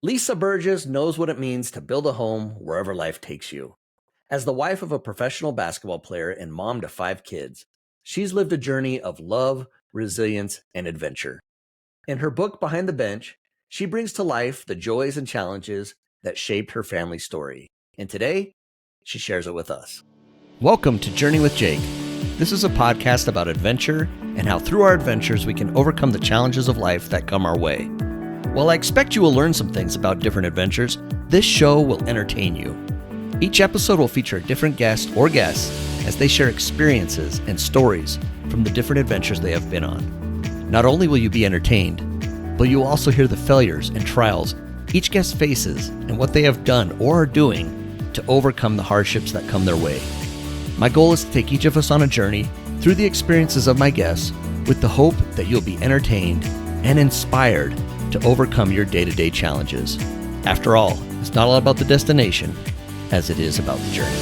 Lesa Burgess knows what it means to build a home wherever life takes you. As the wife of a professional basketball player and mom to 5 kids, she's lived a journey of love, resilience, and adventure. In her book, Behind the Bench, she brings to life the joys and challenges that shaped her family story. And today, she shares it with us. Welcome to Journey with Jake. This is a podcast about adventure and how through our adventures we can overcome the challenges of life that come our way. While I expect you will learn some things about different adventures, this show will entertain you. Each episode will feature a different guest or guests as they share experiences and stories from the different adventures they have been on. Not only will you be entertained, but you will also hear the failures and trials each guest faces and what they have done or are doing to overcome the hardships that come their way. My goal is to take each of us on a journey through the experiences of my guests with the hope that you'll be entertained and inspired to overcome your day-to-day challenges. After all, it's not all about the destination as it is about the journey.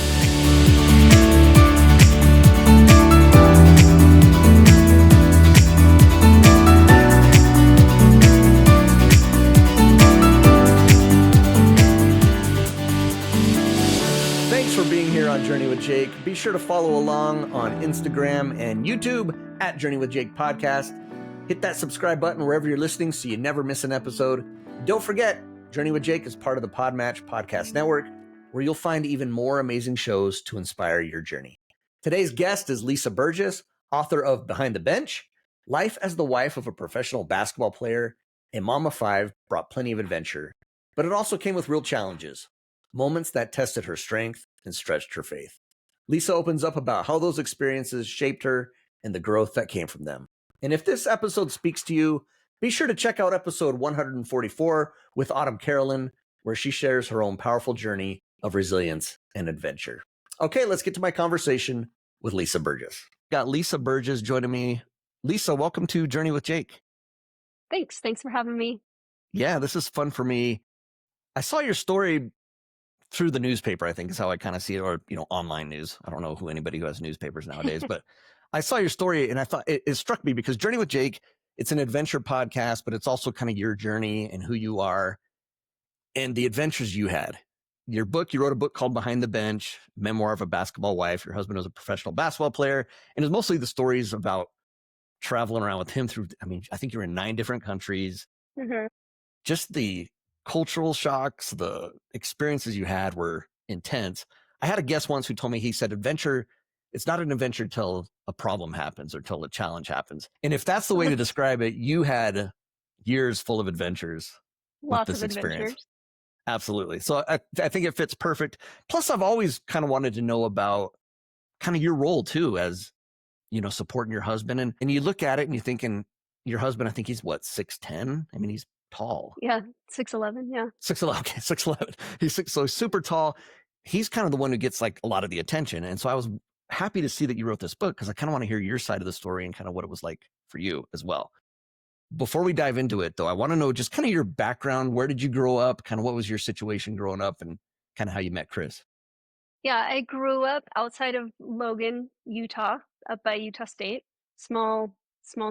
Thanks for being here on Journey with Jake. Be sure to follow along on Instagram and YouTube at Journey with Jake Podcast. Hit that subscribe button wherever you're listening so you never miss an episode. Don't forget, Journey with Jake is part of the Podmatch Podcast Network, where you'll find even more amazing shows to inspire your journey. Today's guest is Lesa Burgess, author of Behind the Bench. Life as the wife of a professional basketball player and mom of 5 brought plenty of adventure, but it also came with real challenges, moments that tested her strength and stretched her faith. Lesa opens up about how those experiences shaped her and the growth that came from them. And if this episode speaks to you, be sure to check out episode 144 with Autumn Carolyn, where she shares her own powerful journey of resilience and adventure. Okay, let's get to my conversation with Lesa Burgess. Got Lesa Burgess joining me. Lesa, welcome to Journey with Jake. Thanks for having me. Yeah, this is fun for me. I saw your story through the newspaper, I think is how I kind of see it, or, online news. I don't know anybody who has newspapers nowadays, but I saw your story and I thought it struck me because Journey with Jake, it's an adventure podcast, but it's also kind of your journey and who you are and the adventures you had. Your book, you wrote a book called Behind the Bench, memoir of a basketball wife. Your husband was a professional basketball player, and it's mostly the stories about traveling around with him through, I think you were in 9 different countries. Mm-hmm. Just the cultural shocks, the experiences you had were intense. I had a guest once who told me, he said, adventure, it's not an adventure till a problem happens or till a challenge happens. And if that's the way to describe it, you had years full of adventures with Lots this of experience. adventures. Absolutely. So I think it fits perfect. Plus, I've always kind of wanted to know about kind of your role too, as, supporting your husband. And you look at it and you're thinking, your husband, I think he's what, 6'10"? I mean, he's tall. Yeah, 6'11", yeah. 6'11", okay, 6'11". So he's super tall. He's kind of the one who gets like a lot of the attention. And so I was happy to see that you wrote this book because I kind of want to hear your side of the story and kind of what it was like for you as well. Before we dive into it, though, I want to know just kind of your background. Where did you grow up? Kind of what was your situation growing up and kind of how you met Chris? Yeah, I grew up outside of Logan, Utah, up by Utah State. Small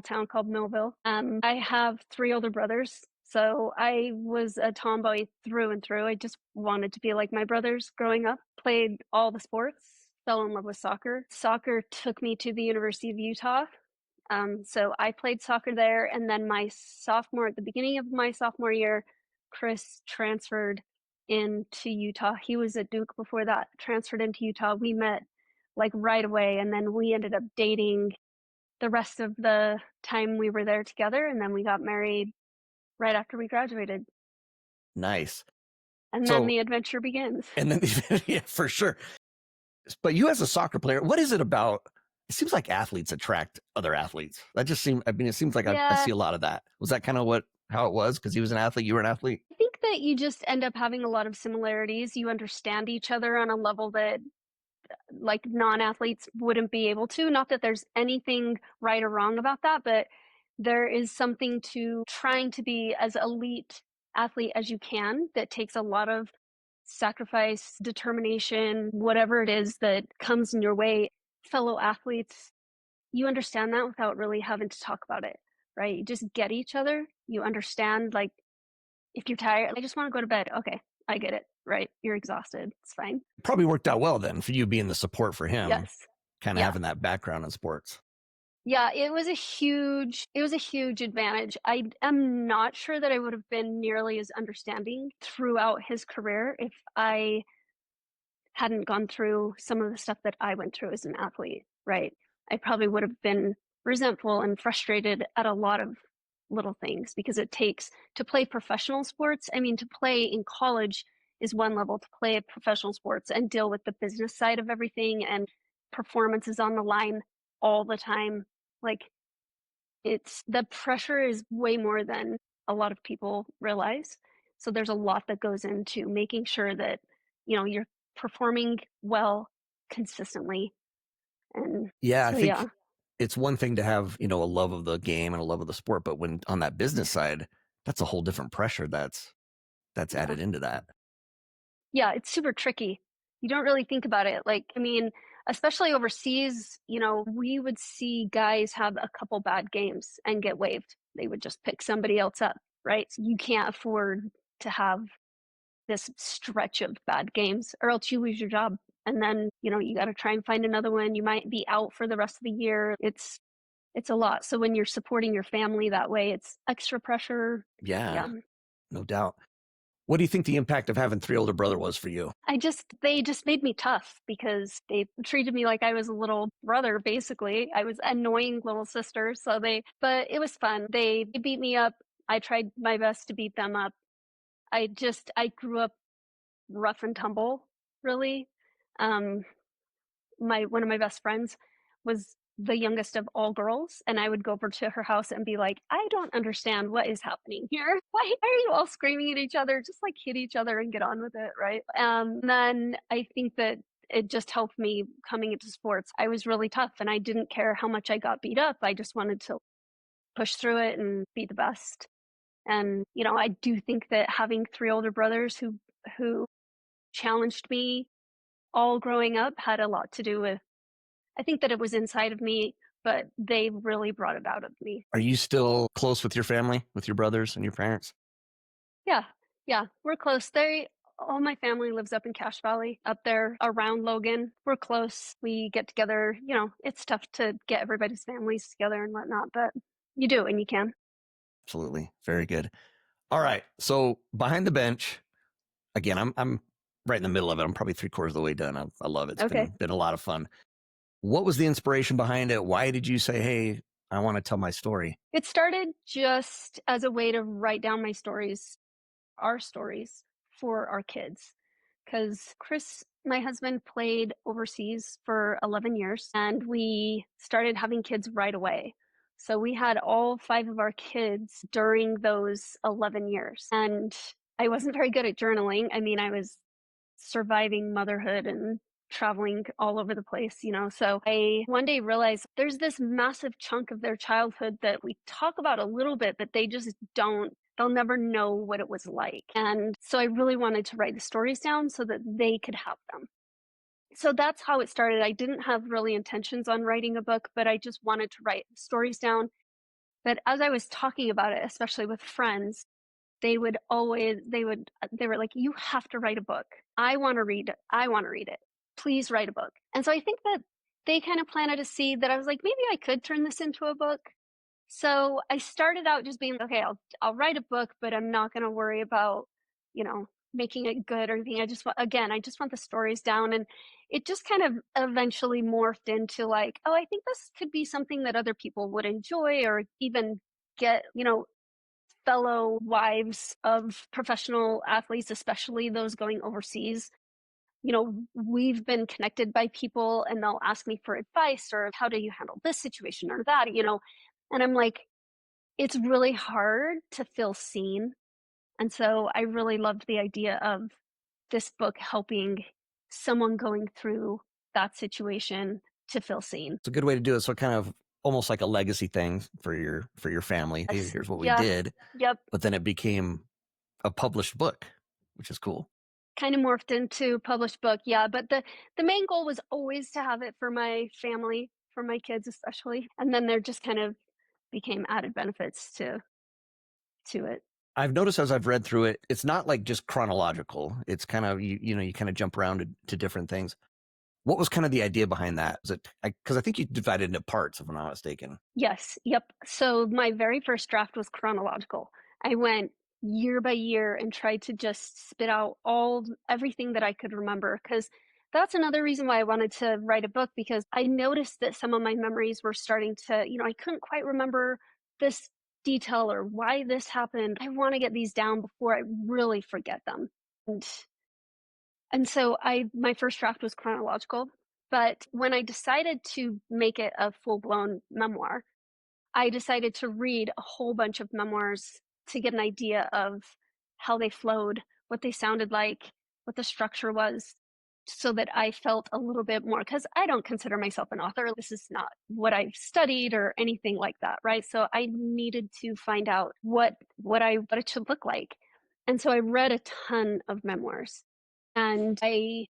town called Millville. I have 3 older brothers, so I was a tomboy through and through. I just wanted to be like my brothers growing up. Played all the sports, fell in love with soccer. Soccer took me to the University of Utah. So I played soccer there, and then at the beginning of my sophomore year, Chris transferred into Utah. He was at Duke before that, transferred into Utah. We met like right away, and then we ended up dating the rest of the time we were there together, and then we got married right after we graduated. Nice. And then the adventure begins. And then, yeah, for sure. But you as a soccer player, what is it about? It seems like athletes attract other athletes. It seems like I see a lot of that. Was that kind of how it was? Because he was an athlete, you were an athlete? I think that you just end up having a lot of similarities. You understand each other on a level that like non-athletes wouldn't be able to. Not that there's anything right or wrong about that, but there is something to trying to be as elite athlete as you can that takes a lot of sacrifice, determination, whatever it is that comes in your way. Fellow athletes, you understand that without really having to talk about it, right? You just get each other. You understand like If you're tired, I just want to go to bed. Okay, I get it. Right. You're exhausted. It's fine. Probably worked out well then for you being the support for him, Yes. kind of Yeah. having that background in sports. Yeah, it was a huge advantage. I am not sure that I would have been nearly as understanding throughout his career if I hadn't gone through some of the stuff that I went through as an athlete, right? I probably would have been resentful and frustrated at a lot of little things because it takes to play professional sports. I mean, to play in college is one level, to play professional sports and deal with the business side of everything and performance is on the line all the time. Like, it's the pressure is way more than a lot of people realize. So there's a lot that goes into making sure that, you're performing well consistently. And Yeah, I so, yeah, think it's one thing to have, a love of the game and a love of the sport, but when on that business side, that's a whole different pressure that's yeah, added into that. yeah, it's super tricky. You don't really think about it. Like, I mean, especially overseas, we would see guys have a couple bad games and get waived. They would just pick somebody else up, right? So you can't afford to have this stretch of bad games or else you lose your job. And then, you got to try and find another one. You might be out for the rest of the year. It's a lot. So when you're supporting your family that way, it's extra pressure. Yeah. Yeah, no doubt. What do you think the impact of having three older brother was for you? They just made me tough because they treated me like I was a little brother, basically. I was annoying little sister. But it was fun. They beat me up. I tried my best to beat them up. I grew up rough and tumble, really. Um, one of my best friends was the youngest of all girls, and I would go over to her house and be like, I don't understand what is happening here. Why are you all screaming at each other? Just like hit each other and get on with it, right? Then I think that it just helped me coming into sports. I was really tough and I didn't care how much I got beat up. I just wanted to push through it and be the best. And I do think that having three older brothers who challenged me all growing up had a lot to do with, I think that it was inside of me, but they really brought it out of me. Are you still close with your family, with your brothers and your parents? Yeah. Yeah. We're close. All my family lives up in Cache Valley, up there around Logan. We're close. We get together. It's tough to get everybody's families together and whatnot, but you do and you can. Absolutely. Very good. All right. So behind the bench, again, I'm right in the middle of it. I'm probably three-quarters of the way done. I love it. It's Okay. been a lot of fun. What was the inspiration behind it? Why did you say, hey, I want to tell my story? It started just as a way to write down my stories, our stories for our kids. Because Chris, my husband, played overseas for 11 years and we started having kids right away. So we had all five of our kids during those 11 years. And I wasn't very good at journaling. I mean, I was surviving motherhood and traveling all over the place, So I one day realized there's this massive chunk of their childhood that we talk about a little bit, but they just they'll never know what it was like. And so I really wanted to write the stories down so that they could have them. So that's how it started. I didn't have really intentions on writing a book, but I just wanted to write stories down. But as I was talking about it, especially with friends, they were like, you have to write a book. I want to read it. Please write a book. And so I think that they kind of planted a seed that I was like, maybe I could turn this into a book. So I started out just being, okay, I'll write a book, but I'm not going to worry about, making it good or anything. I just want the stories down. And it just kind of eventually morphed into like, oh, I think this could be something that other people would enjoy or even get, fellow wives of professional athletes, especially those going overseas. We've been connected by people and they'll ask me for advice or how do you handle this situation or that, and I'm like, it's really hard to feel seen. And so I really loved the idea of this book helping someone going through that situation to feel seen. It's a good way to do it. So kind of almost like a legacy thing for your family. Hey, Yes. here's what we Yeah. did. Yep. But then it became a published book, which is cool. Kind of morphed into published book, yeah, but the main goal was always to have it for my family, for my kids especially, and then there just kind of became added benefits to it. I've noticed as I've read through it, it's not like just chronological. It's kind of you kind of jump around to different things. What was kind of the idea behind that? Is it because I think you divided into parts, if I'm not mistaken. Yes, yep. So my very first draft was chronological. I went year by year and tried to just spit out everything that I could remember, because that's another reason why I wanted to write a book, because I noticed that some of my memories were starting to, I couldn't quite remember this detail or why this happened. I want to get these down before I really forget them. And so my first draft was chronological, but when I decided to make it a full-blown memoir, I decided to read a whole bunch of memoirs to get an idea of how they flowed, what they sounded like, what the structure was, so that I felt a little bit more, because I don't consider myself an author. This is not what I've studied or anything like that, right? So I needed to find out what it should look like. And so I read a ton of memoirs, and I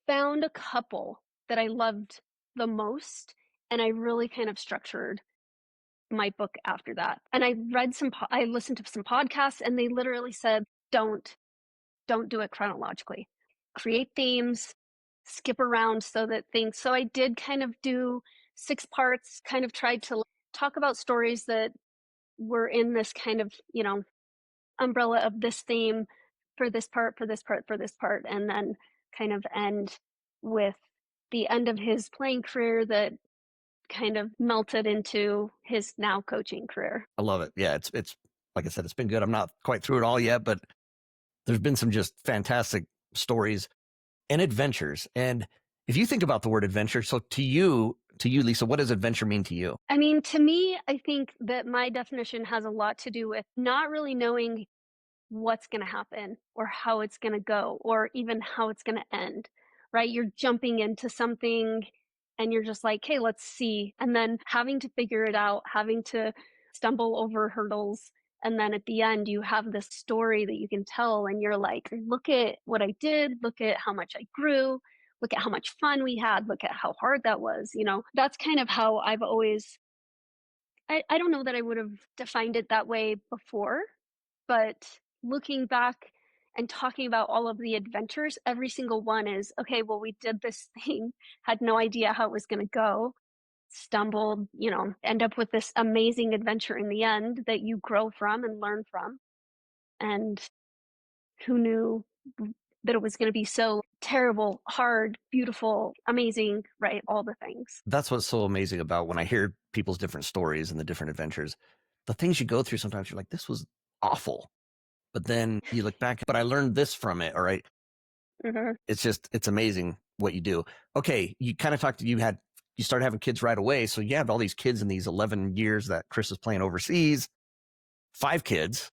found a couple that I loved the most, and I really kind of structured my book after that. And I listened to some podcasts, and they literally said, don't do it chronologically. Create themes, skip around so I did kind of do 6 parts, kind of tried to talk about stories that were in this kind of, umbrella of this theme for this part, for this part, for this part, and then kind of end with the end of his playing career that kind of melted into his now coaching career. I love it. Yeah, it's like I said, it's been good. I'm not quite through it all yet, but there's been some just fantastic stories and adventures. And if you think about the word adventure, so to you, Lisa, what does adventure mean to you? I mean, to me, I think that my definition has a lot to do with not really knowing what's going to happen or how it's going to go or even how it's going to end, right? You're jumping into something and you're just like, hey, let's see. And then having to figure it out, having to stumble over hurdles. And then at the end, you have this story that you can tell. And you're like, look at what I did. Look at how much I grew. Look at how much fun we had. Look at how hard that was. That's kind of how I've always, I don't know that I would have defined it that way before, but looking back and talking about all of the adventures, every single one is, okay, well, we did this thing, had no idea how it was going to go, stumbled, end up with this amazing adventure in the end that you grow from and learn from. And who knew that it was going to be so terrible, hard, beautiful, amazing, right? All the things. That's what's so amazing about when I hear people's different stories and the different adventures. The things you go through, sometimes you're like, this was awful. But then you look back, but I learned this from it. All right. Mm-hmm. It's amazing what you do. Okay. You kind of talked, you started having kids right away. So you have all these kids in these 11 years that Chris is playing overseas, 5 kids.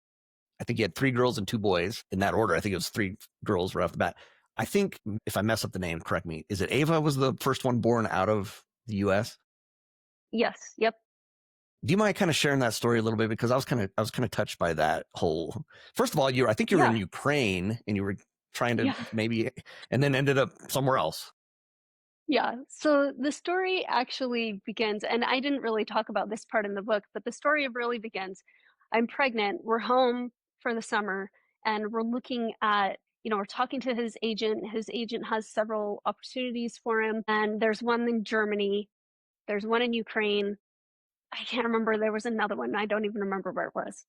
I think he had 3 girls and 2 boys in that order. I think it was 3 girls right off the bat. I think if I mess up the name, correct me. Is it Ava was the first one born out of the U.S.? Yes. Yep. Do you mind kind of sharing that story a little bit? Because I was kind of touched by that whole. First of all, I think you were in Yeah. Ukraine and you were trying to Yeah. maybe, and then ended up somewhere else. Yeah. So the story actually begins, and I didn't really talk about this part in the book, but the story really begins. I'm pregnant. We're home for the summer, and we're looking at, we're talking to his agent. His agent has several opportunities for him, and there's one in Germany, there's one in Ukraine. I can't remember. There was another one. I don't even remember where it was.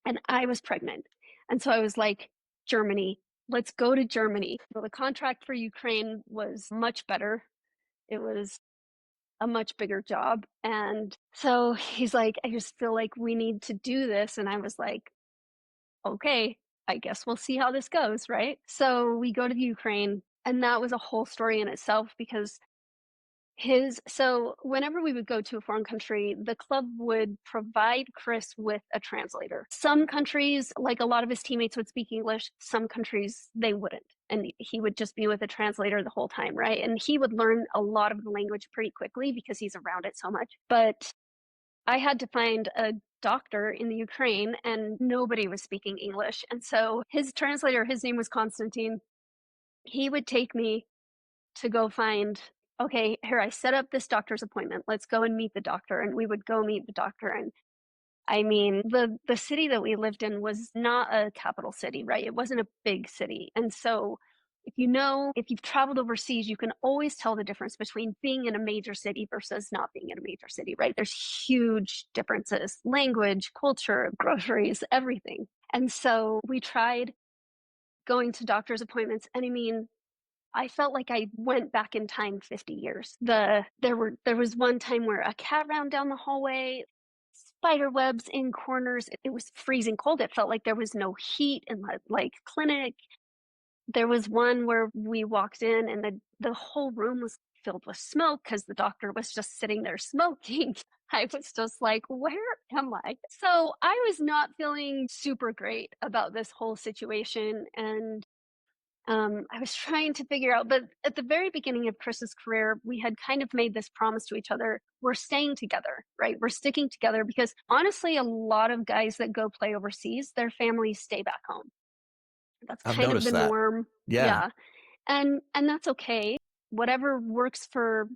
And I was pregnant. And so I was like, Germany, let's go to Germany. Well, the contract for Ukraine was much better. It was a much bigger job. And so he's like, I just feel like we need to do this. And I was like, okay, I guess we'll see how this goes, right? So we go to the Ukraine, and that was a whole story in itself, because so whenever we would go to a foreign country, the club would provide Chris with a translator. Some countries, like a lot of his teammates, would speak English. Some countries, they wouldn't. And he would just be with a translator the whole time, right? And he would learn a lot of the language pretty quickly because he's around it so much. But I had to find a doctor in the Ukraine, and nobody was speaking English. And so his translator, his name was Konstantin, he would take me to go find, okay, here, I set up this doctor's appointment. Let's go and meet the doctor. And we would go meet the doctor. And I mean, the city that we lived in was not a capital city, right? It wasn't a big city. And so if you've traveled overseas, you can always tell the difference between being in a major city versus not being in a major city, right? There's huge differences, language, culture, groceries, everything. And so we tried going to doctor's appointments. And I mean, I felt like I went back in time 50 years. There was one time where a cat ran down the hallway, spider webs in corners. It was freezing cold. It felt like there was no heat in the like clinic. There was one where we walked in and the whole room was filled with smoke because the doctor was just sitting there smoking. I was just like, where am I? So I was not feeling super great about this whole situation. And I was trying to figure out, but at the very beginning of Chris's career, we had kind of made this promise to each other. We're staying together, right? We're sticking together because honestly, a lot of guys that go play overseas, their families stay back home. That's I've kind of the noticed that. norm. Yeah. Yeah. And that's okay. Whatever works for,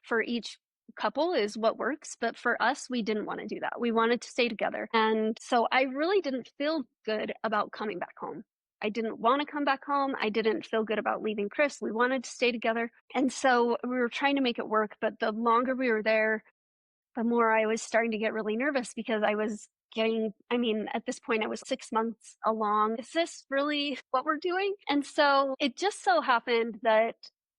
for each couple is what works. But for us, we didn't want to do that. We wanted to stay together. And so I really didn't feel good about coming back home. I didn't want to come back home. I didn't feel good about leaving Chris. We wanted to stay together. And so we were trying to make it work. But the longer we were there, the more I was starting to get really nervous because at this point I was 6 months along. Is this really what we're doing? And so it just so happened that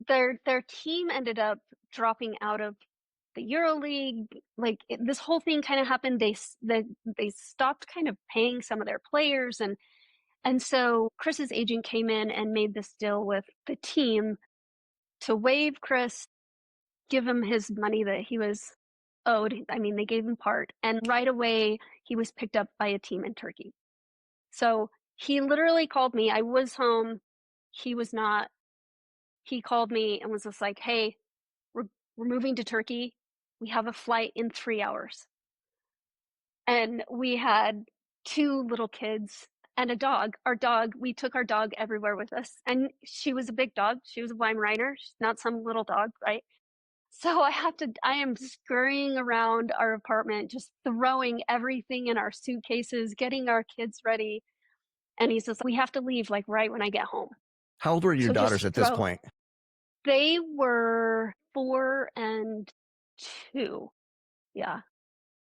their team ended up dropping out of the EuroLeague. This whole thing kind of happened. They stopped kind of paying some of their players, and so Chris's agent came in and made this deal with the team to waive Chris, give him his money that he was owed. I mean, they gave him part, and right away he was picked up by a team in Turkey. So he literally called me. I was home. He was not. He called me and was just like, "Hey, we're moving to Turkey. We have a flight in 3 hours." And we had two little kids and a dog. We took our dog everywhere with us. And she was a big dog. She was a Weimaraner. She's not some little dog, right? So I am scurrying around our apartment, just throwing everything in our suitcases, getting our kids ready. And he says, we have to leave like right when I get home. How old were your So daughters at this point? They were 4 and 2. Yeah.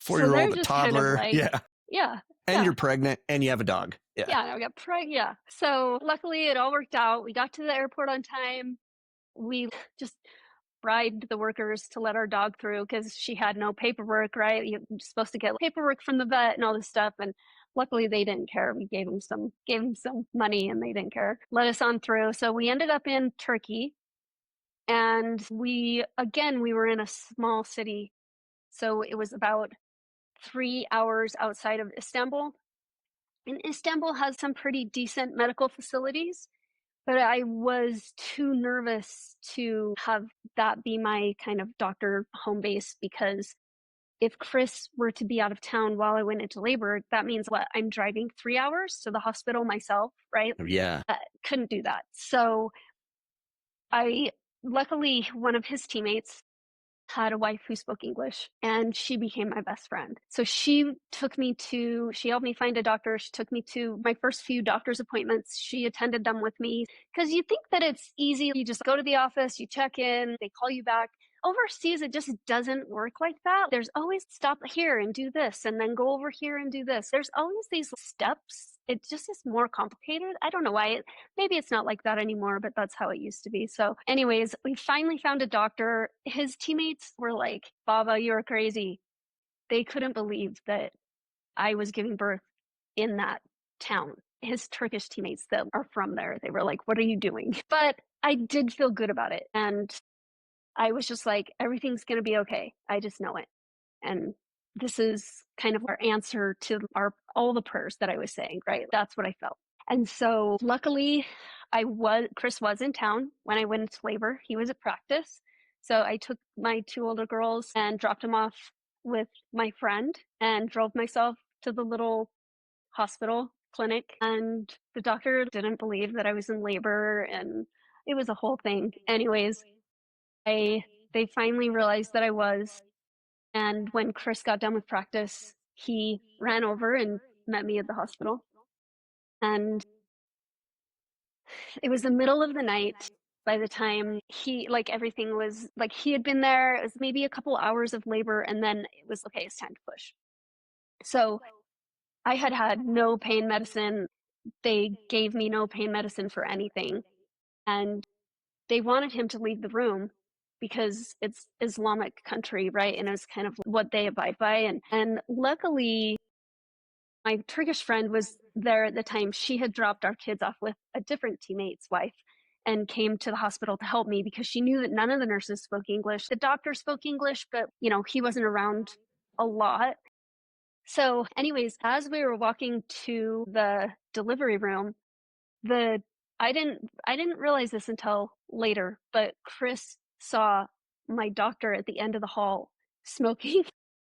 So 4-year-old, they're a just kind of toddler. like, Yeah. yeah, And yeah, you're pregnant and you have a dog. Yeah. yeah. I got pregnant. Yeah. So luckily it all worked out. We got to the airport on time. We just bribed the workers to let our dog through because she had no paperwork, right? You're supposed to get paperwork from the vet and all this stuff. And luckily they didn't care. We gave them some money and they didn't care. Let us on through. So we ended up in Turkey, and we were in a small city. So it was about 3 hours outside of Istanbul. And Istanbul has some pretty decent medical facilities, but I was too nervous to have that be my kind of doctor home base because if Chris were to be out of town while I went into labor, that means what? I'm driving 3 hours to the hospital myself, right? Yeah. Couldn't do that. So luckily, one of his teammates had a wife who spoke English, and she became my best friend. So she helped me find a doctor. She took me to my first few doctor's appointments. She attended them with me because you think that it's easy. You just go to the office, you check in, they call you back. Overseas, it just doesn't work like that. There's always stop here and do this, and then go over here and do this. There's always these steps. It just is more complicated. I don't know why. Maybe it's not like that anymore, but that's how it used to be. So anyways, we finally found a doctor. His teammates were like, Baba, you're crazy. They couldn't believe that I was giving birth in that town. His Turkish teammates that are from there, they were like, what are you doing? But I did feel good about it. And I was just like, everything's going to be okay. I just know it. And this is kind of our answer to all the prayers that I was saying, right? That's what I felt. And so luckily Chris was in town when I went into labor. He was at practice. So I took my two older girls and dropped them off with my friend and drove myself to the little hospital clinic. And the doctor didn't believe that I was in labor, and it was a whole thing. Anyways, they finally realized that I was. And when Chris got done with practice, he ran over and met me at the hospital. And it was the middle of the night by the time everything was like, he had been there. It was maybe a couple hours of labor, and then it was okay, it's time to push. So I had had no pain medicine. They gave me no pain medicine for anything. And they wanted him to leave the room because it's Islamic country, right? And it's kind of what they abide by. And luckily, my Turkish friend was there at the time. She had dropped our kids off with a different teammate's wife and came to the hospital to help me because she knew that none of the nurses spoke English. The doctor spoke English, but he wasn't around a lot. So, anyways, as we were walking to the delivery room, the I didn't realize this until later, but Chris saw my doctor at the end of the hall smoking.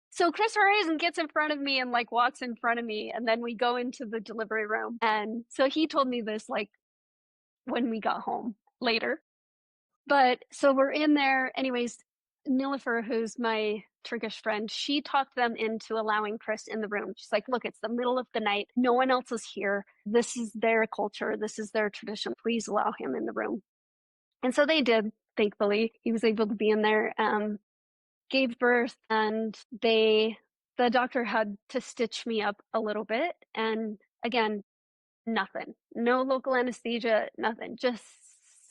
So Chris hurries and gets in front of me and walks in front of me, and then we go into the delivery room. And so he told me this when we got home later. But so we're in there. Anyways, Nilüfer, who's my Turkish friend, she talked them into allowing Chris in the room. She's like, look, it's the middle of the night. No one else is here. This is their culture. This is their tradition. Please allow him in the room. And so they did, thankfully. He was able to be in there, gave birth, and the doctor had to stitch me up a little bit. And again, nothing. No local anesthesia, nothing. Just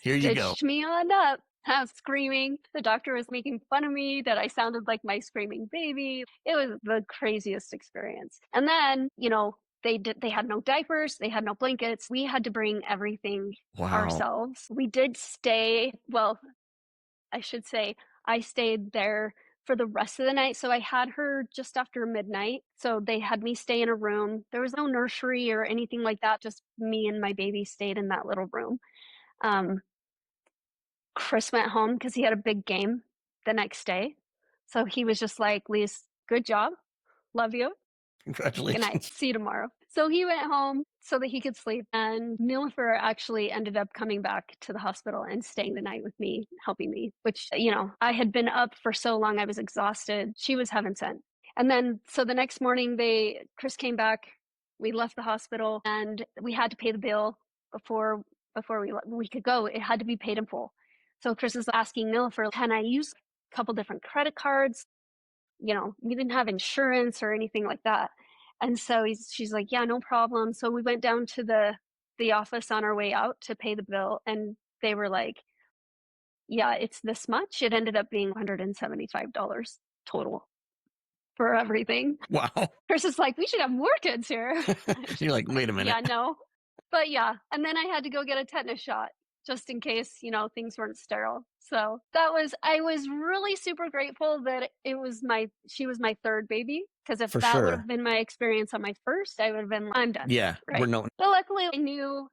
Here you go. stitched me on up. I was screaming. The doctor was making fun of me that I sounded like my screaming baby. It was the craziest experience. And then, they had no diapers, they had no blankets. We had to bring everything ourselves. We did stay, well, I should say, I stayed there for the rest of the night. So I had her just after midnight. So they had me stay in a room. There was no nursery or anything like that. Just me and my baby stayed in that little room. Chris went home because he had a big game the next day. So he was just like, Lise, good job. Love you. Congratulations. Good night. See you tomorrow. So he went home so that he could sleep. And Nilüfer actually ended up coming back to the hospital and staying the night with me, helping me, which, I had been up for so long. I was exhausted. She was heaven sent. And then, so the next morning, Chris came back. We left the hospital and we had to pay the bill before we could go. It had to be paid in full. So Chris is asking Nilüfer, can I use a couple different credit cards? We didn't have insurance or anything like that. And so she's like, yeah, no problem. So we went down to the office on our way out to pay the bill. And they were like, yeah, it's this much. It ended up being $175 total for everything. Wow. Chris is like, we should have more kids here. You're like, wait a minute. Yeah, no. But yeah. And then I had to go get a tetanus shot just in case, things weren't sterile. So I was really super grateful that she was my third baby. Because if that would have been my experience on my first, I would have been, I'm done. Yeah. Right. But luckily I knew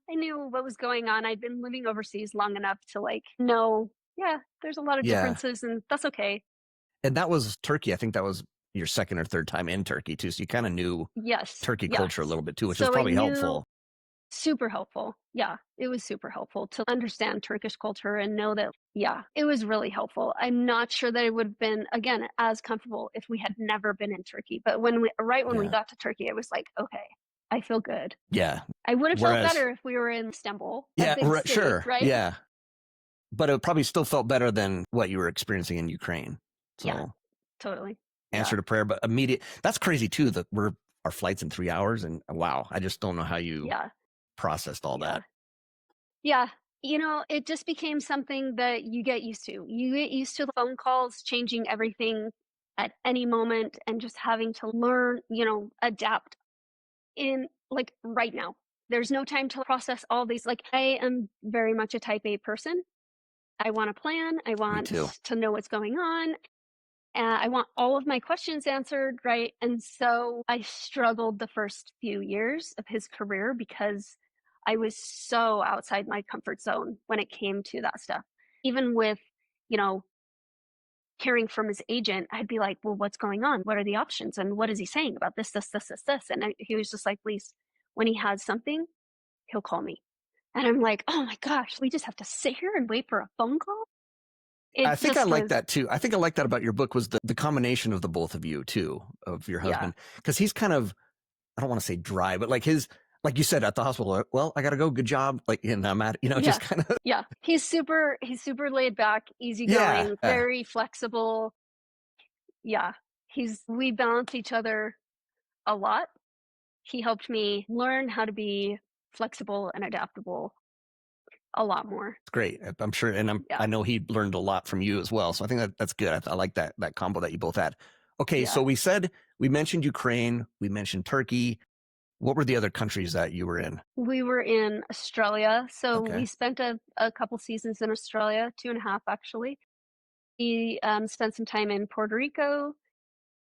what was going on. I'd been living overseas long enough to know, yeah, there's a lot of differences and that's okay. And that was Turkey. I think that was your second or third time in Turkey too. So you kind of knew Turkey culture a little bit too, which was probably helpful. Super helpful. Yeah, it was super helpful to understand Turkish culture and know that, yeah, it was really helpful. I'm not sure that it would have been, again, as comfortable if we had never been in Turkey. But when we got to Turkey, it was like, okay, I feel good. Yeah. I would have felt better if we were in Istanbul. Yeah, sure. Right? Yeah. But it probably still felt better than what you were experiencing in Ukraine. So, yeah, totally. Answer to prayer, but immediate. That's crazy too, that our flight's in 3 hours. And wow, I just don't know how you processed all that. Yeah. It just became something that you get used to. You get used to the phone calls changing everything at any moment and just having to learn, adapt in right now. There's no time to process all these. I am very much a type A person. I want to plan. I want to know what's going on. And I want all of my questions answered, right? And so I struggled the first few years of his career because I was so outside my comfort zone when it came to that stuff. Even with, hearing from his agent, I'd be like, well, what's going on? What are the options? And what is he saying about this, this, this, this, this? And he was just like, Lise, when he has something, he'll call me. And I'm like, oh my gosh, we just have to sit here and wait for a phone call? I It think I just like was, that too. I think I like that about your book was the combination of the both of you too, of your yeah, husband. Because he's kind of, I don't want to say dry, but like his, like you said at the hospital, like, well, I got to go. Good job. Like, and I'm at, just yeah, kind of, yeah. He's super laid back, yeah. easygoing, very flexible. Yeah, we balance each other a lot. He helped me learn how to be flexible and adaptable a lot more. It's great. I'm sure. And Yeah, I know he learned a lot from you as well. So I think that's good. I like that combo that you both had. Okay. yeah. So we mentioned Ukraine, we mentioned Turkey. What were the other countries that you were in? We were in Australia, so we Okay. spent a couple seasons in Australia, 2.5 actually. We spent some time in Puerto Rico,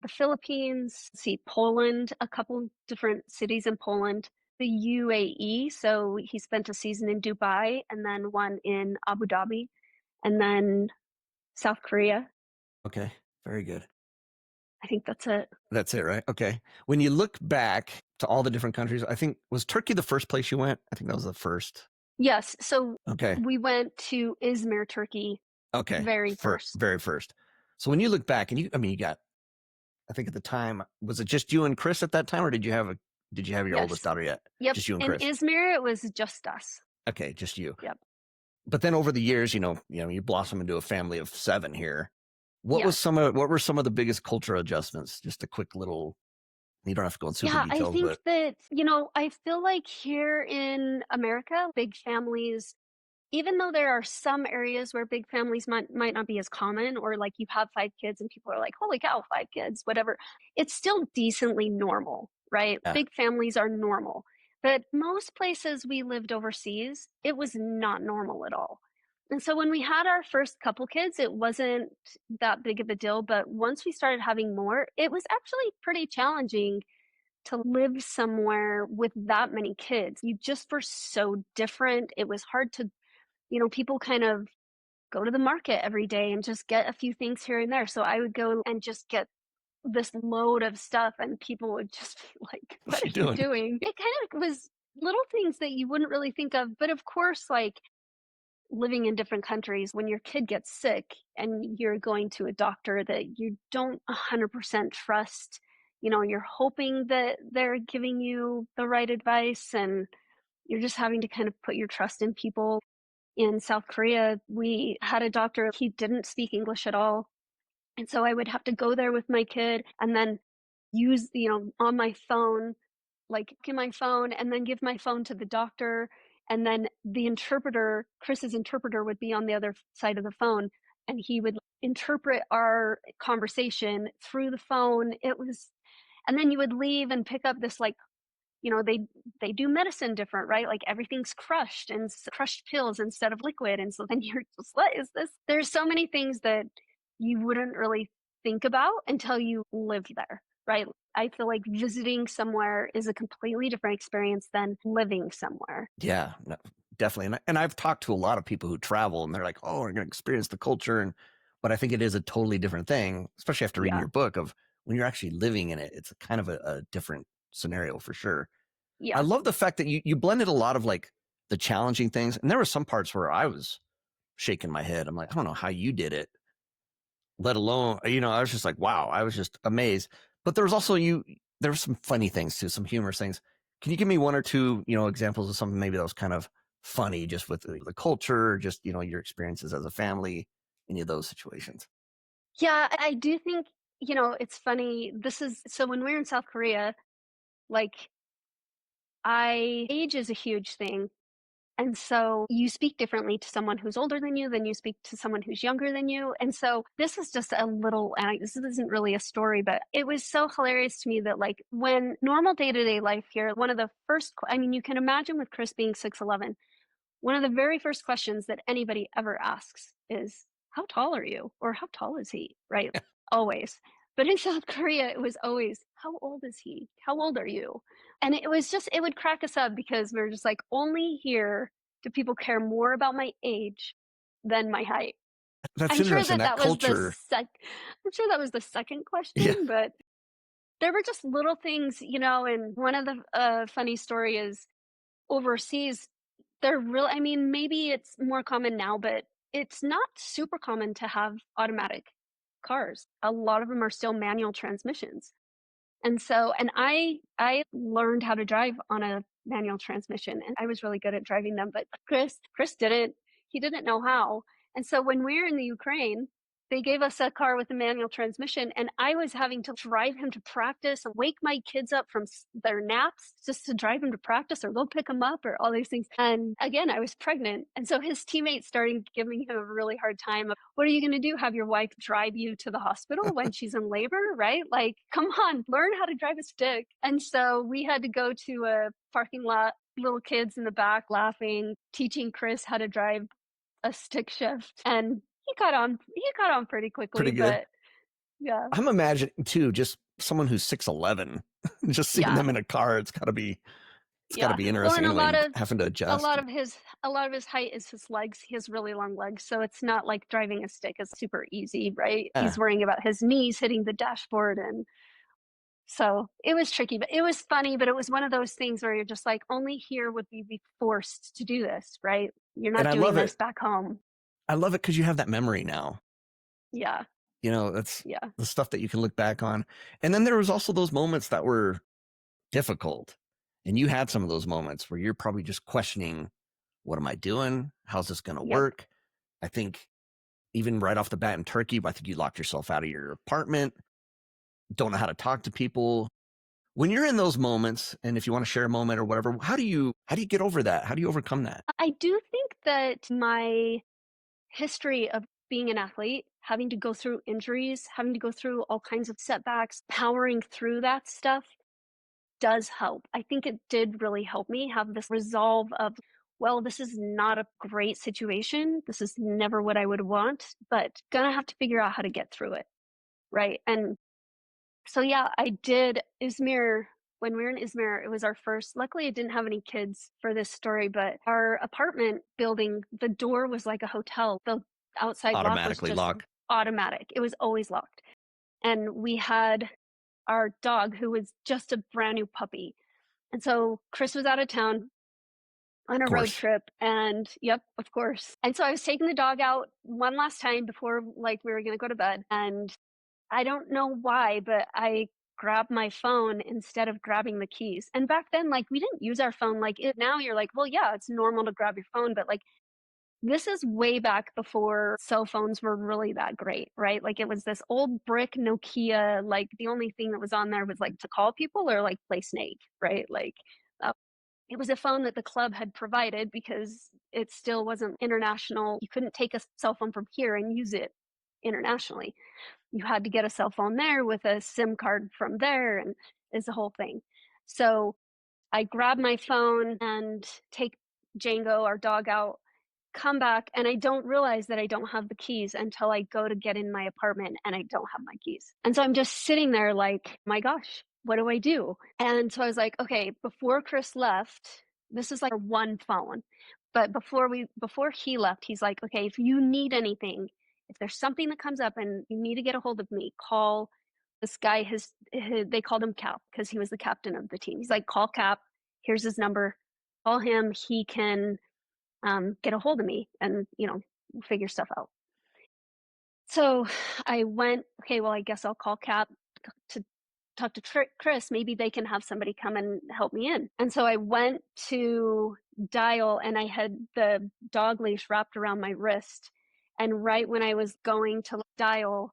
the Philippines, see Poland, a couple different cities in Poland, the UAE. So he spent a season in Dubai and then one in Abu Dhabi, and then South Korea. Okay. Very good. I think that's it. That's it, right? Okay. When you look back to all the different countries, I think was Turkey the first place you went? I think that was the first. Yes, so Okay. we went to Izmir, Turkey, Okay. very For first. very first. So when you look back and I mean, you got, I think at the time, was it just you and Chris at that time, or did you have your oldest Yes. daughter yet? Yep. Just you and In Chris. Izmir, it was just us. Okay. Just you. Yep. But then over the years, you blossom into a family of 7 here. Yes. What were some of the biggest cultural adjustments? Just a quick little, you don't have to go in super Yeah, I details, think but that, I feel like here in America, big families, even though there are some areas where big families might not be as common, or like you have 5 kids and people are like, holy cow, 5 kids, whatever, it's still decently normal, right? yeah, Big families are normal. But most places we lived overseas, it was not normal at all. And so when we had our first couple kids, it wasn't that big of a deal. But once we started having more, it was actually pretty challenging to live somewhere with that many kids. You just were so different. It was hard to, people kind of go to the market every day and just get a few things here and there. So I would go and just get this load of stuff, and people would just be like, what what you are you doing? doing? It kind of was little things that you wouldn't really think of. But of course, like living in different countries, when your kid gets sick and you're going to a doctor that you don't 100% trust, you're hoping that they're giving you the right advice, and you're just having to kind of put your trust in people. In South Korea, we had a doctor, he didn't speak English at all. And so I would have to go there with my kid and then use, on my phone, like in my phone, and then give my phone to the doctor. And then the interpreter, Chris's interpreter, would be on the other side of the phone, and he would interpret our conversation through the phone. And then you would leave and pick up this, like, they do medicine different, right? Like everything's crushed and crushed pills instead of liquid. And so then you're just, what is this? There's so many things that you wouldn't really think about until you lived there, right? I feel like visiting somewhere is a completely different experience than living somewhere. Yeah, no, definitely. And I've talked to a lot of people who travel and they're like, oh, we're going to experience the culture. But I think it is a totally different thing, especially after reading Yeah. your book of when you're actually living in it. It's kind of a different scenario for sure. I Yeah. love the fact that you blended a lot of like the challenging things. And there were some parts where I was shaking my head. I'm like, I don't know how you did it, let alone, I was just like, wow, I was just amazed. But there was also there were some funny things too, some humorous things. Can you give me one or two, examples of something maybe that was kind of funny just with the culture, just, your experiences as a family, any of those situations? Yeah. I do think, it's funny. So when we were in South Korea, like age is a huge thing. And so you speak differently to someone who's older than you speak to someone who's younger than you. And so this is just a little, and this isn't really a story, but it was so hilarious to me that, like, when normal day to day life here, one of the first, I mean, you can imagine with Chris being 6'11", one of the very first questions that anybody ever asks is, how tall are you? Or how tall is he? Right? Always. But in South Korea, it was always, how old is he? How old are you? And it was just, it would crack us up because we are just like, only here do people care more about my age than my height. That's I'm sure interesting. that That that was culture. I'm sure that was the second Yeah. question, but there were just little things, and one of the funny story is overseas, they're real. I mean, maybe it's more common now, but it's not super common to have automatic cars. A lot of them are still manual transmissions. And so, and I learned how to drive on a manual transmission, and I was really good at driving them, but Chris didn't. He didn't know how. And so when we were in the Ukraine, they gave us a car with a manual transmission, and I was having to drive him to practice and wake my kids up from their naps just to drive him to practice or go pick him up or all these things. And again, I was pregnant. And so his teammates started giving him a really hard time of, what are you going to do? Have your wife drive you to the hospital when she's in labor, right? Like, come on, learn how to drive a stick. And so we had to go to a parking lot, little kids in the back laughing, teaching Chris how to drive a stick shift, and he caught on pretty quickly, Pretty good. but yeah. I'm imagining too, just someone who's 6'11", just seeing Yeah. them in a car. It's got to Yeah. be Well, interesting and anyway, having to a adjust. lot of his height is his legs. He has really long legs, so it's not like driving a stick is super easy, right? He's Yeah. worrying about his knees hitting the dashboard, and so it was tricky, but it was funny, but it was one of those things where you're just like, only here would we be forced to do this, right? You're And not doing this back home. I love it because you have that memory now. Yeah. That's Yeah. the stuff that you can look back on. And then there was also those moments that were difficult. And you had some of those moments where you're probably just questioning, what am I doing? How's this going to Yep. work? I think even right off the bat in Turkey, I think you locked yourself out of your apartment, don't know how to talk to people. When you're in those moments, and if you want to share a moment or whatever, how do you get over that? How do you overcome that? I do think that my history of being an athlete, having to go through injuries, having to go through all kinds of setbacks, powering through that stuff does help. I think it did really help me have this resolve of, well, this is not a great situation. This is never what I would want, but gonna have to figure out how to get through it. Right. And so, yeah, I did Izmir. When we were in Izmir, it was our first. Luckily, I didn't have any kids for this story, but our apartment building, the door was like a hotel. The outside lock was Automatically just lock. automatic, it was always locked. And we had our dog, who was just a brand new puppy. And so Chris was out of town on Of a road course. trip, and yep, of course. And so I was taking the dog out one last time before, like, we were going to go to bed, and I don't know why, but I grabbed my phone instead of grabbing the keys. And back then, like, we didn't use our phone like it. Now you're like, well, yeah, it's normal to grab your phone, but like, this is way back before cell phones were really that great, right? Like, it was this old brick Nokia. Like, the only thing that was on there was like to call people or like play Snake, right? Like, uh, it was a phone that the club had provided because it still wasn't international. You couldn't take a cell phone from here and use it internationally. You had to get a cell phone there with a SIM card from there, and it's the whole thing. So I grab my phone and take Django, our dog, out, come back, and I don't realize that I don't have the keys until I go to get in my apartment and I don't have my keys. And so I'm just sitting there like, my gosh, what do I do? And so I was like, okay, before Chris left, this is like one phone. But before he left, he's like, okay, if you need anything, if there's something that comes up and you need to get a hold of me, call this guy. They called him Cap because he was the captain of the team. He's like, call Cap. Here's his number. Call him. He can get a hold of me, and figure stuff out. So I went, okay, well, I guess I'll call Cap to talk to Chris. Maybe they can have somebody come and help me in. And so I went to dial, and I had the dog leash wrapped around my wrist. And right when I was going to dial,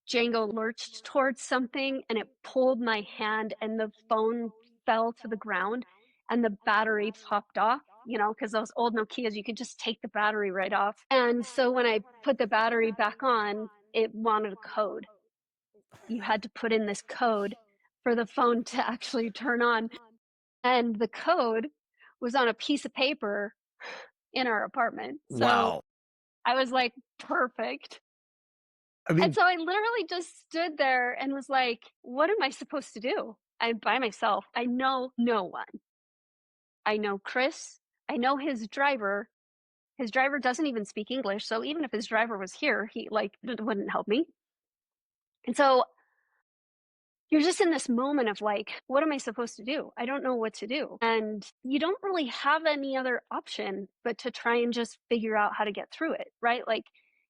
Django lurched towards something and it pulled my hand, and the phone fell to the ground and the battery popped off, because those old Nokias, you could just take the battery right off. And so when I put the battery back on, it wanted a code. You had to put in this code for the phone to actually turn on. And the code was on a piece of paper in our apartment. So Wow. I was like, perfect. I And mean, so I literally just stood there and was like, what am I supposed to do? I'm by myself. I know no one. I know Chris. I know his driver. His driver doesn't even speak English. So even if his driver was here, he like wouldn't help me. And so you're just in this moment of like, what am I supposed to do? I don't know what to do. And you don't really have any other option but to try and just figure out how to get through it, right? Like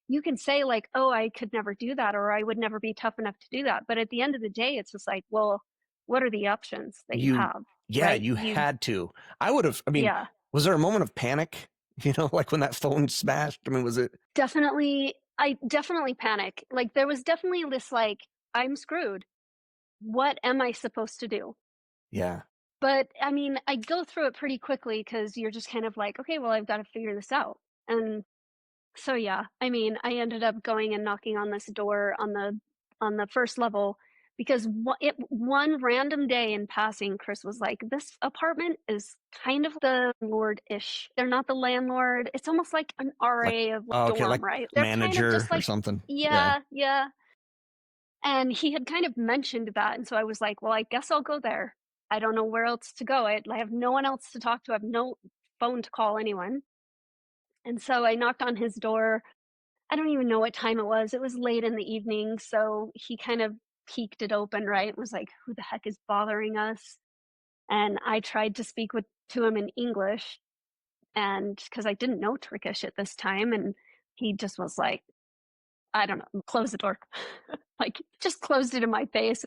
you can say like, oh, I could never do that, or I would never be tough enough to do that. But at the end of the day, it's just like, well, what are the options that you You, have, yeah, right? you You, had to. I would have, I mean, yeah, was there a moment of panic? Like when that phone smashed? I mean, was it? definitely. I definitely panic. Like there was definitely this like, I'm screwed. What am I supposed to do? Yeah. But I mean, I go through it pretty quickly because you're just kind of like, okay, well, I've got to figure this out. And so yeah, I mean, I ended up going and knocking on this door on the first level because one random day in passing, Chris was like, "This apartment is kind of the landlord-ish. They're not the landlord. It's almost like an Like, RA of oh, okay, dorm, like right? They're kind of manager just or like, something. Yeah. yeah, yeah." And he had kind of mentioned that, and so I was like, "Well, I guess I'll go there. I don't know where else to go. I have no one else to talk to. I have no phone to call anyone." And so I knocked on his door. I don't even know what time it was. It was late in the evening, so he kind of peeked it open, right? And was like, "Who the heck is bothering us?" And I tried to speak with to him in English, and because I didn't know Turkish at this time, and he just was like, I don't know, close the door. Like just closed it in my face.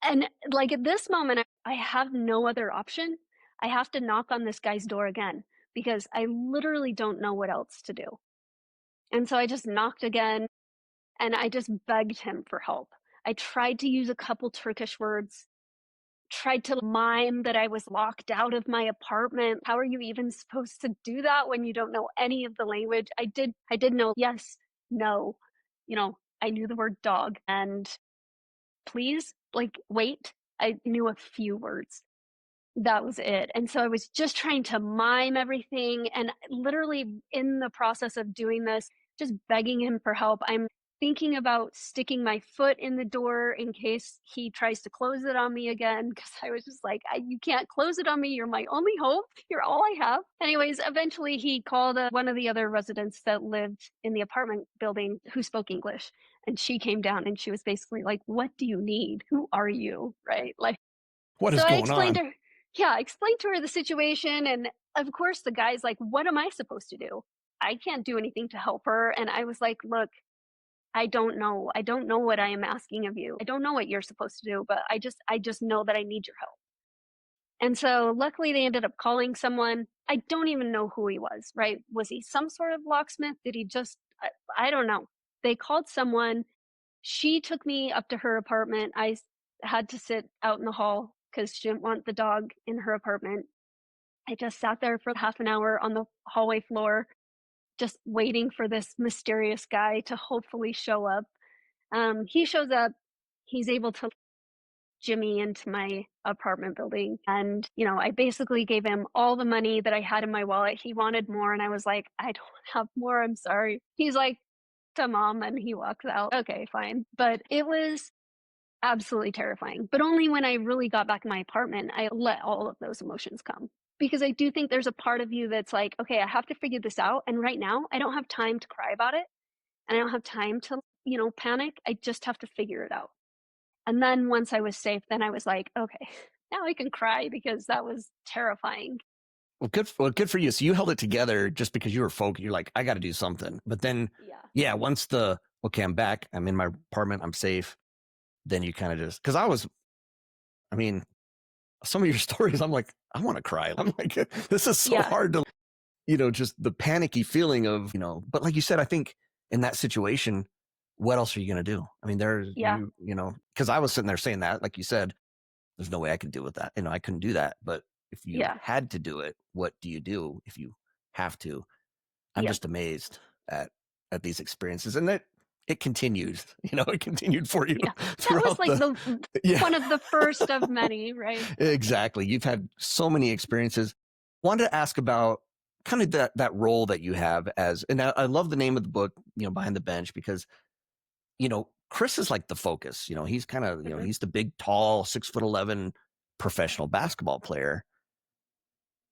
And like at this moment, I have no other option. I have to knock on this guy's door again because I literally don't know what else to do. And so I just knocked again and I just begged him for help. I tried to use a couple Turkish words, tried to mime that I was locked out of my apartment. How are you even supposed to do that when you don't know any of the language? I did know yes, no. I knew the word dog and please, like wait. I knew a few words. That was it. And so I was just trying to mime everything. And literally in the process of doing this, just begging him for help, I'm thinking about sticking my foot in the door in case he tries to close it on me again. Because I was just like, you can't close it on me. You're my only hope. You're all I have. Anyways, eventually he called one of the other residents that lived in the apartment building who spoke English. And she came down and she was basically like, what do you need? Who are you? Right? Like, What so is I going explained on? to her, yeah, I explained to her the situation. And of course, the guy's like, what am I supposed to do? I can't do anything to help her. And I was like, look, I don't know. I don't know what I am asking of you. I don't know what you're supposed to do, but I just know that I need your help. And so luckily they ended up calling someone. I don't even know who he was, right? Was he some sort of locksmith? Did he just, I don't know. They called someone. She took me up to her apartment. I had to sit out in the hall because she didn't want the dog in her apartment. I just sat there for half an hour on the hallway floor, just waiting for this mysterious guy to hopefully show up. He shows up. He's able to jimmy into my apartment building. And, I basically gave him all the money that I had in my wallet. He wanted more. And I was like, I don't have more. I'm sorry. He's like, to mom. And he walks out. Okay, fine. But it was absolutely terrifying. But only when I really got back in my apartment, I let all of those emotions come. Because I do think there's a part of you that's like, okay, I have to figure this out. And right now, I don't have time to cry about it. And I don't have time to, panic. I just have to figure it out. And then once I was safe, then I was like, okay, now I can cry because that was terrifying. Well, good for you. So you held it together just because you were focused. You're like, I got to do something. But then, Yeah. yeah, once okay, I'm back. I'm in my apartment. I'm safe. Then you kind of just, because I mean, some of your stories, I'm like, I want to cry. I'm like, this is so Yeah. hard to, just the panicky feeling of, but like you said, I think in that situation, what else are you going to do? I mean, Yeah. because I was sitting there saying that, like you said, there's no way I could deal with that. I couldn't do that. But if you Yeah. had to do it, what do you do if you have to? I'm Yep. just amazed at these experiences, and that it continued. It continued for you Yeah. That was throughout like the yeah. one of the first of many, right? Exactly. You've had so many experiences. Wanted to ask about kind of that role that you have and I love the name of the book, Behind the Bench, because Chris is like the focus. He's kind of Mhm. he's the big, tall, 6'11" professional basketball player,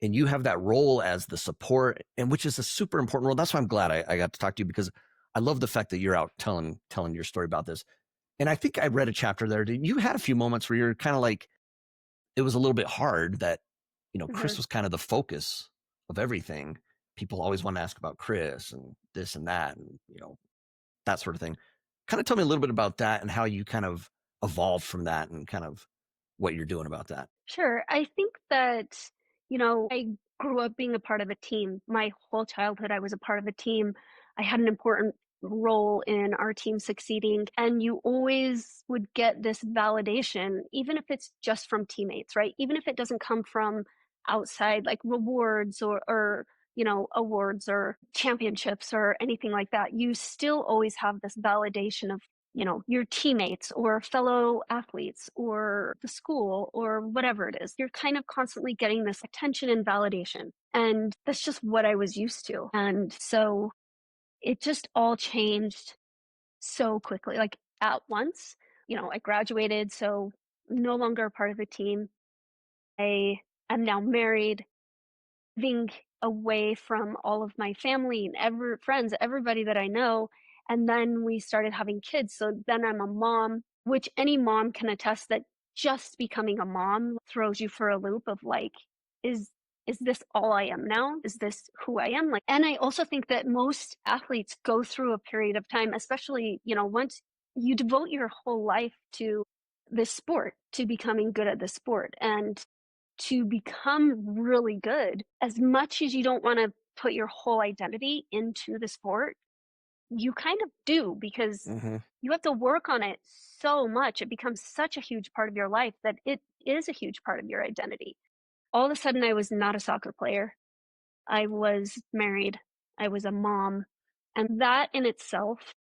and you have that role as the support, and which is a super important role. That's why I'm glad I got to talk to you, because I love the fact that you're out telling your story about this. And I think I read a chapter there. You had a few moments where you're kind of like, it was a little bit hard that, Chris Mhm. was kind of the focus of everything. People always want to ask about Chris and this and that and, that sort of thing. Kind of tell me a little bit about that and how you kind of evolved from that and kind of what you're doing about that. Sure. I think that, I grew up being a part of a team. My whole childhood, I was a part of a team. I had an important role in our team succeeding. And you always would get this validation, even if it's just from teammates, right? Even if it doesn't come from outside, like rewards or awards or championships or anything like that, you still always have this validation of your teammates or fellow athletes or the school or whatever it is. You're kind of constantly getting this attention and validation. And that's just what I was used to. And so it just all changed so quickly, like at once. I graduated, so no longer a part of the team. I am now married, living away from all of my family and friends, everybody that I know. And then we started having kids. So then I'm a mom, which any mom can attest that just becoming a mom throws you for a loop of like, is is this all I am now? Is this who I am? Like, and I also think that most athletes go through a period of time, especially, once you devote your whole life to this sport, to becoming good at the sport. And to become really good, as much as you don't want to put your whole identity into the sport, you kind of do because Mm-hmm. you have to work on it so much. It becomes such a huge part of your life that it is a huge part of your identity. All of a sudden, I was not a soccer player. I was married. I was a mom. And that in itself,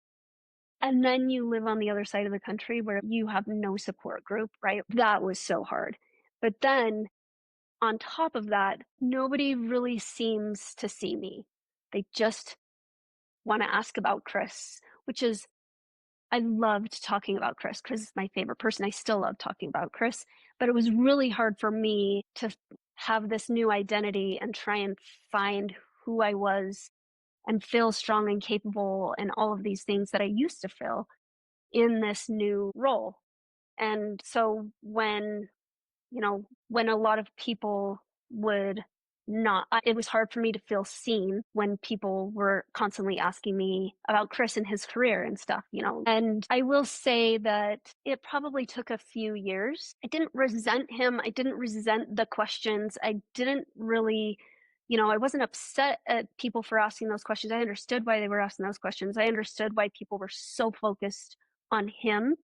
and then you live on the other side of the country where you have no support group, right? That was so hard. But then on top of that, nobody really seems to see me. They just want to ask about Chris, which is, I loved talking about Chris. Chris is my favorite person. I still love talking about Chris, but it was really hard for me to have this new identity and try and find who I was and feel strong and capable and all of these things that I used to feel in this new role. And so when a lot of people would not, it was hard for me to feel seen when people were constantly asking me about Chris and his career and stuff. And I will say that it probably took a few years. I didn't resent him. I didn't resent the questions. I didn't really, I wasn't upset at people for asking those questions. I understood why they were asking those questions. I understood why people were so focused on him,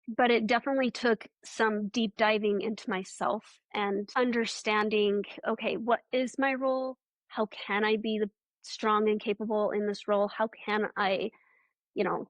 but it definitely took some deep diving into myself and understanding, okay, what is my role? How can I be the strong and capable in this role? How can I, you know,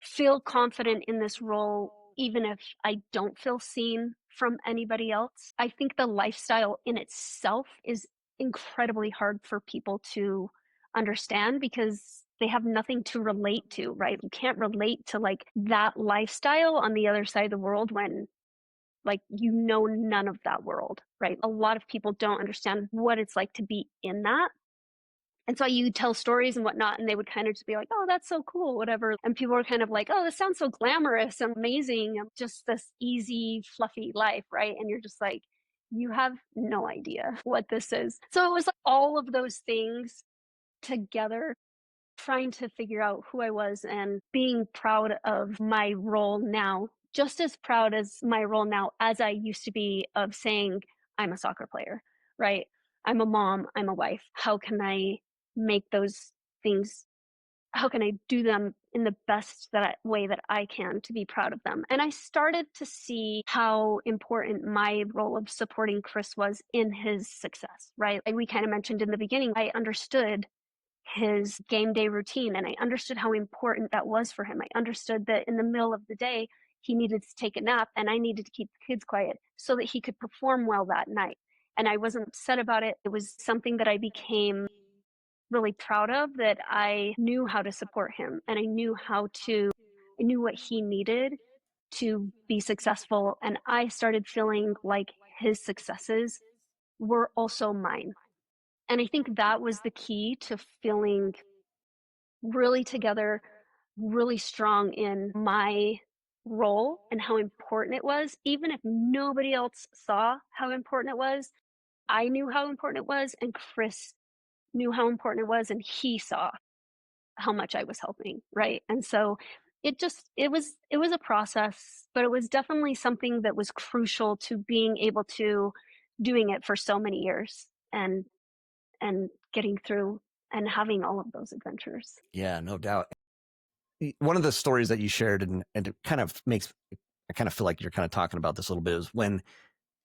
feel confident in this role, even if I don't feel seen from anybody else? I think the lifestyle in itself is incredibly hard for people to understand because they have nothing to relate to, right? You can't relate to like that lifestyle on the other side of the world when like none of that world, right? A lot of people don't understand what it's like to be in that. And so you tell stories and whatnot, and they would kind of just be like, oh, that's so cool, whatever. And people were kind of like, oh, this sounds so glamorous and amazing. Just this easy, fluffy life, right? And you're just like, you have no idea what this is. So it was like all of those things together, trying to figure out who I was and being proud of my role now, just as proud as my role now as I used to be of saying, I'm a soccer player, right? I'm a mom, I'm a wife. How can I make those things? How can I do them in the best way that I can to be proud of them? And I started to see how important my role of supporting Chris was in his success, right? Like we kind of mentioned in the beginning, I understood his game day routine and I understood how important that was for him. I understood that in the middle of the day, he needed to take a nap and I needed to keep the kids quiet so that he could perform well that night. And I wasn't upset about it. It was something that I became really proud of, that I knew how to support him and I knew what he needed to be successful. And I started feeling like his successes were also mine. And I think that was the key to feeling really together, really strong in my role and how important it was, even if nobody else saw how important it was. I knew how important it was, and Chris knew how important it was, and he saw how much I was helping, right? And so it was a process, but it was definitely something that was crucial to being able to doing it for so many years and getting through and having all of those adventures. Yeah, no doubt. One of the stories that you shared, and it kind of makes, I kind of feel like you're kind of talking about this a little bit, is when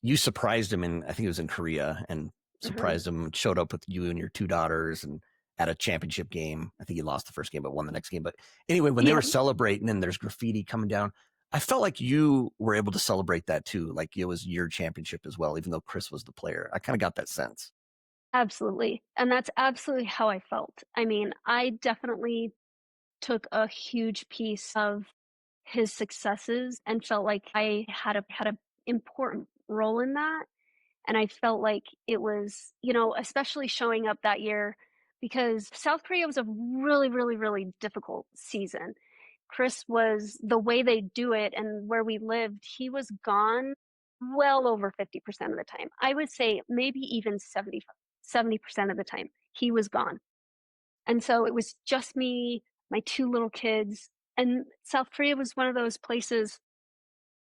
you surprised him in, I think it was in Korea, and Mm-hmm. surprised him, showed up with you and your two daughters and at a championship game. I think he lost the first game, but won the next game. But anyway, when they Yeah, were celebrating and there's graffiti coming down, I felt like you were able to celebrate that too. Like it was your championship as well, even though Chris was the player. I kind of got that sense. absolutely. And that's absolutely how I felt. I mean, I definitely took a huge piece of his successes and felt like I had a important role in that. And I felt like it was, especially showing up that year because South Korea was a really, really, really difficult season. Chris was the way they do it and where we lived, he was gone well over 50% of the time. I would say maybe even 70% of the time he was gone. And so it was just me, my two little kids. And South Korea was one of those places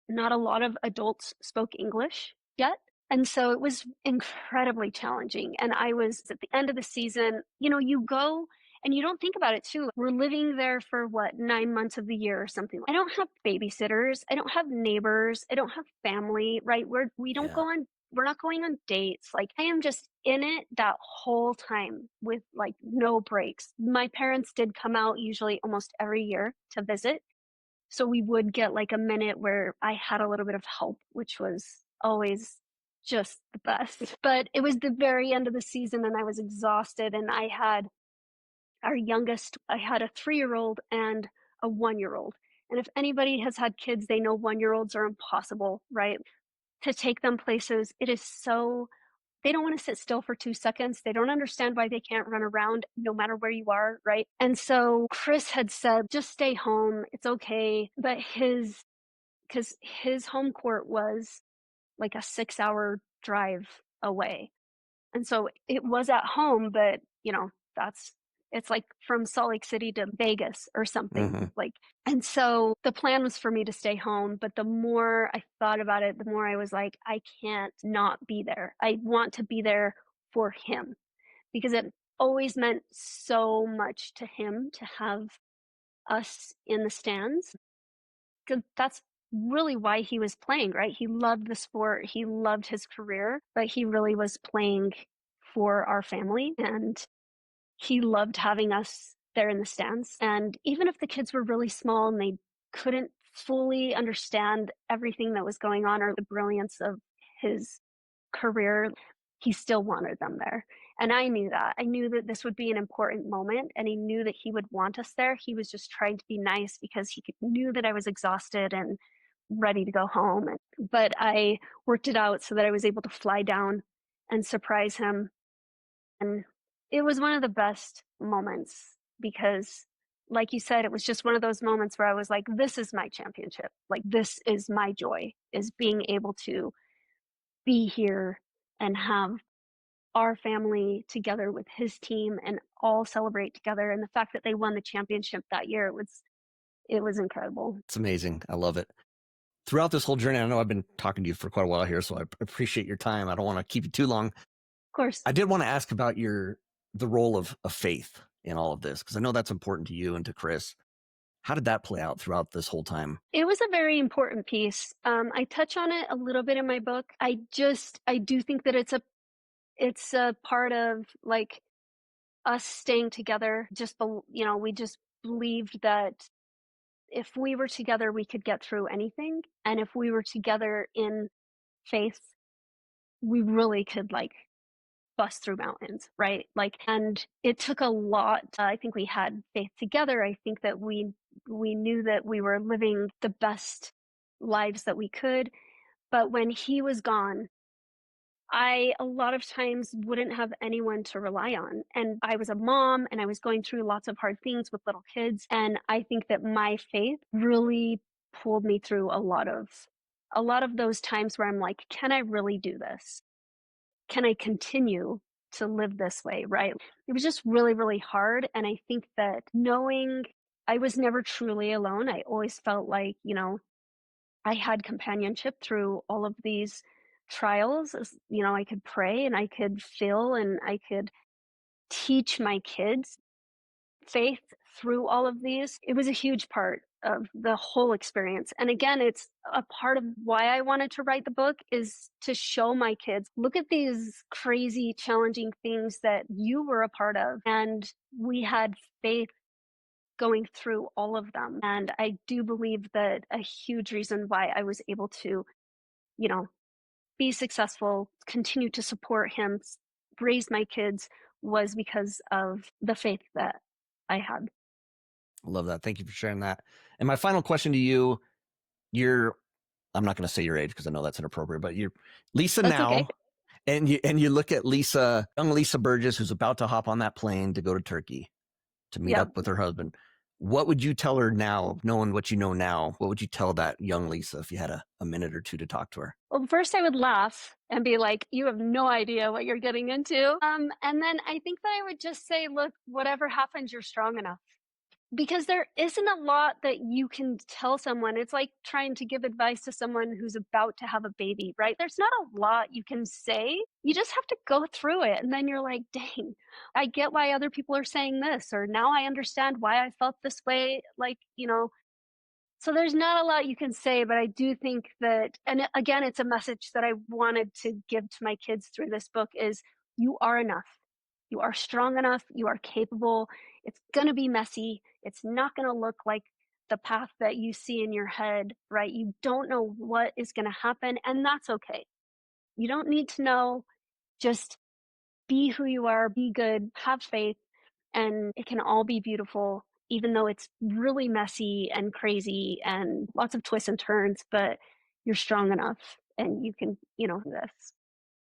not a lot of adults spoke English yet. And so it was incredibly challenging. And I was at the end of the season, you go and you don't think about it too. We're living there for what, 9 months of the year or something. I don't have babysitters. I don't have neighbors. I don't have family, right? We don't Yeah. go on, we're not going on dates. Like I am just in it that whole time with like no breaks. My parents did come out usually almost every year to visit, so we would get like a minute where I had a little bit of help, which was always just the best. But it was the very end of the season and I was exhausted. And I had our youngest, I had a 3-year old and a 1-year old. And if anybody has had kids, they know 1-year olds are impossible, right? To take them places, it is so, they don't want to sit still for 2 seconds. They don't understand why they can't run around no matter where you are, right? And so Chris had said, just stay home. It's okay. But because his home court was like a 6-hour drive away. And so it was at home, but that's, it's like from Salt Lake City to Vegas or something Hmm. like. And so the plan was for me to stay home, but the more I thought about it, the more I was like, I can't not be there. I want to be there for him because it always meant so much to him to have us in the stands, because that's really why he was playing, right? He loved the sport, he loved his career, but he really was playing for our family and he loved having us there in the stands. And even if the kids were really small and they couldn't fully understand everything that was going on or the brilliance of his career, he still wanted them there. And I knew that. I knew that this would be an important moment and he knew that he would want us there. He was just trying to be nice because knew that I was exhausted and ready to go home. But I worked it out so that I was able to fly down and surprise him. And it was one of the best moments because, like you said, it was just one of those moments where I was like, this is my championship. Like, this is my joy, is being able to be here and have our family together with his team and all celebrate together. And the fact that they won the championship that year, it was incredible. It's amazing. I love it. Throughout this whole journey, I know I've been talking to you for quite a while here, so I appreciate your time. I don't want to keep you too long. Of course, I did want to ask about the role of faith in all of this, because I know that's important to you and to Chris. How did that play out throughout this whole time? it was a very important piece. I touch on it a little bit in my book. I do think that it's a part of like us staying together. We just believed that if we were together, we could get through anything. And if we were together in faith, we really could like bust through mountains, right? Like, and it took a lot. I think we had faith together. I think that we knew that we were living the best lives that we could. But when he was gone, I a lot of times wouldn't have anyone to rely on. And I was a mom and I was going through lots of hard things with little kids. And I think that my faith really pulled me through a lot of those times where I'm like, can I really do this? Can I continue to live this way, right? It was just really, really hard. And I think that knowing I was never truly alone, I always felt like, I had companionship through all of these trials. I could pray and I could feel and I could teach my kids faith through all of these. It was a huge part of the whole experience. And again, it's a part of why I wanted to write the book is to show my kids, look at these crazy, challenging things that you were a part of. And we had faith going through all of them. And I do believe that a huge reason why I was able to, you know, be successful, continue to support him, raise my kids was because of the faith that I had. I love that. Thank you for sharing that. And my final question to you, I'm not going to say your age because I know that's inappropriate, but you're Lesa That's now. okay. And you look at young Lesa Burgess, who's about to hop on that plane to go to Turkey to meet Yep. up with her husband. What would you tell her now, knowing what you know now? What would you tell that young Lesa if you had a minute or two to talk to her? Well, first I would laugh and be like, you have no idea what you're getting into. And then I think that I would just say, look, whatever happens, you're strong enough. Because there isn't a lot that you can tell someone. It's like trying to give advice to someone who's about to have a baby, right? There's not a lot you can say. You just have to go through it. And then you're like, dang, I get why other people are saying this, or now I understand why I felt this way. So there's not a lot you can say, but I do think that, and again, it's a message that I wanted to give to my kids through this book is you are enough. You are strong enough. You are capable. It's going to be messy. It's not going to look like the path that you see in your head, right? You don't know what is going to happen, and that's okay. You don't need to know. Just be who you are, be good, have faith, and it can all be beautiful, even though it's really messy and crazy and lots of twists and turns, but you're strong enough and you can, do this.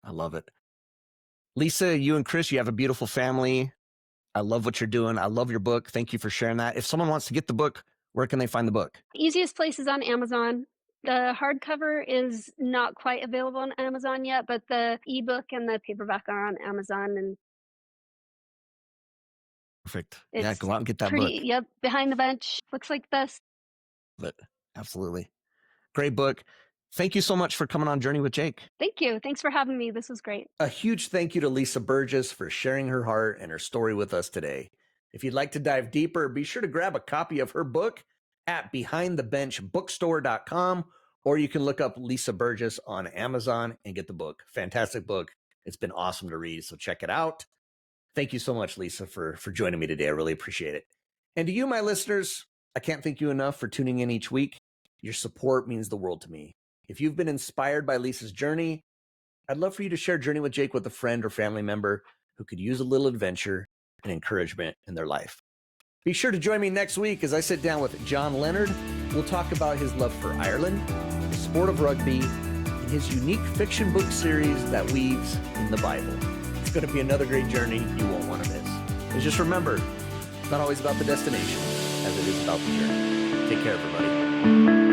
I love it. Lesa, you and Chris, you have a beautiful family. I love what you're doing. I love your book. Thank you for sharing that. If someone wants to get the book, where can they find the book? Easiest place is on Amazon. The hardcover is not quite available on Amazon yet, but the ebook and the paperback are on Amazon, and Perfect. it's Yeah, go out and get that pretty, book. yep, behind the bench. Looks like this. But absolutely. Great book. Thank you so much for coming on Journey with Jake. Thank you. Thanks for having me. This was great. A huge thank you to Lesa Burgess for sharing her heart and her story with us today. If you'd like to dive deeper, be sure to grab a copy of her book at behindthebenchbookstore.com, or you can look up Lesa Burgess on Amazon and get the book. Fantastic book. It's been awesome to read, so check it out. Thank you so much, Lesa, for joining me today. I really appreciate it. And to you, my listeners, I can't thank you enough for tuning in each week. Your support means the world to me. If you've been inspired by Lesa's journey, I'd love for you to share Journey with Jake with a friend or family member who could use a little adventure and encouragement in their life. Be sure to join me next week as I sit down with John Leonard. We'll talk about his love for Ireland, the sport of rugby, and his unique fiction book series that weaves in the Bible. It's going to be another great journey you won't want to miss. And just remember, it's not always about the destination as it is about the journey. Take care, everybody.